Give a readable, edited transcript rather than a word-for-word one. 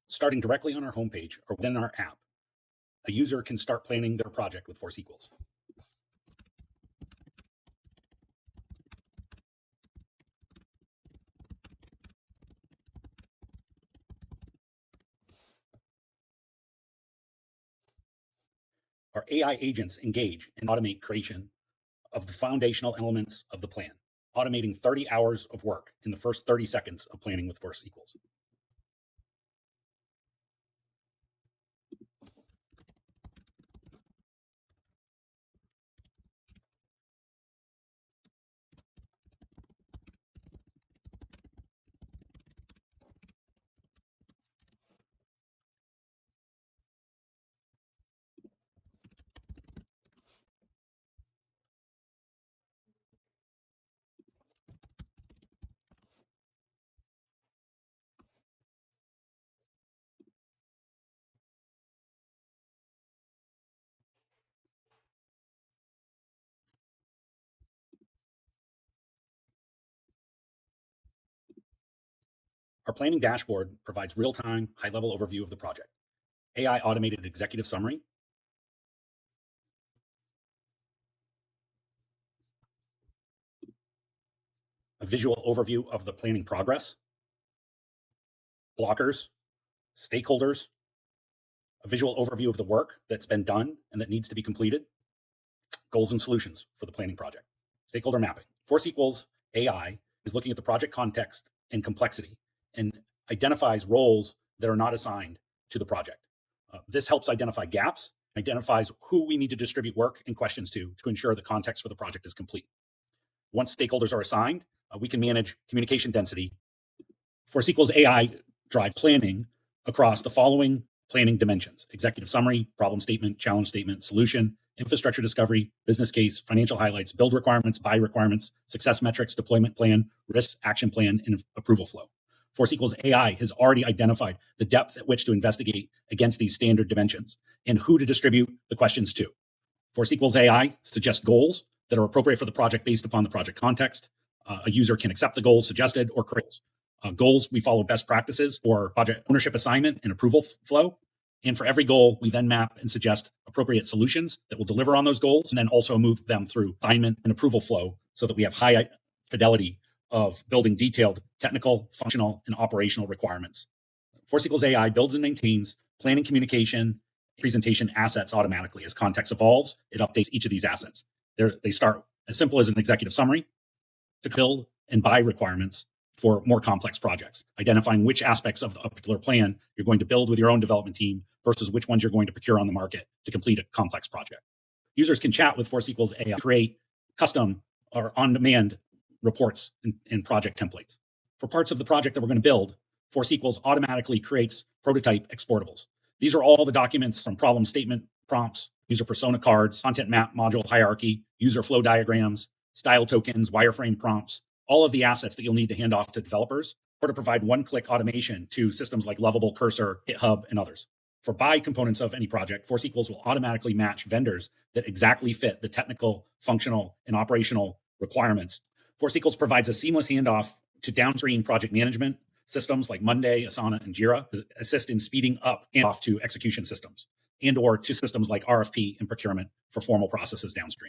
Starting directly on our homepage or within our app, a user can start planning their project with Force Equals. Our AI agents engage and automate creation of the foundational elements of the plan, automating 30 hours of work in the first 30 seconds of planning with Force Equals. Our planning dashboard provides real-time, high-level overview of the project, AI automated executive summary, a visual overview of the planning progress, blockers, stakeholders, a visual overview of the work that's been done and that needs to be completed, goals and solutions for the planning project, stakeholder mapping. Force Equals AI is looking at the project context and complexity and identifies roles that are not assigned to the project. This helps identify gaps, identifies who we need to distribute work and questions to ensure the context for the project is complete. Once stakeholders are assigned, we can manage communication density. Force Equals AI drive planning across the following planning dimensions: executive summary, problem statement, challenge statement, solution, infrastructure discovery, business case, financial highlights, build requirements, buy requirements, success metrics, deployment plan, risks, action plan, and approval flow. Force Equals AI has already identified the depth at which to investigate against these standard dimensions and who to distribute the questions to. Force Equals AI suggests goals that are appropriate for the project based upon the project context. A user can accept the goals suggested or create goals. We follow best practices for project ownership assignment and approval flow. And for every goal, we then map and suggest appropriate solutions that will deliver on those goals, and then also move them through assignment and approval flow so that we have high fidelity of building detailed technical, functional, and operational requirements. Force Equals AI builds and maintains planning, communication, presentation assets automatically. As context evolves, it updates each of these assets. They start as simple as an executive summary to build and buy requirements for more complex projects, identifying which aspects of a particular plan you're going to build with your own development team versus which ones you're going to procure on the market to complete a complex project. Users can chat with Force Equals AI, create custom or on-demand reports and project templates. For parts of the project that we're going to build, Force Equals automatically creates prototype exportables. These are all the documents from problem statement, prompts, user persona cards, content map, module hierarchy, user flow diagrams, style tokens, wireframe prompts, all of the assets that you'll need to hand off to developers or to provide one-click automation to systems like Lovable, Cursor, GitHub, and others. For buy components of any project, Force Equals will automatically match vendors that exactly fit the technical, functional, and operational requirements. Force Equals provides a seamless handoff to downstream project management systems like Monday, Asana, and Jira to assist in speeding up handoff to execution systems and or to systems like RFP and procurement for formal processes downstream.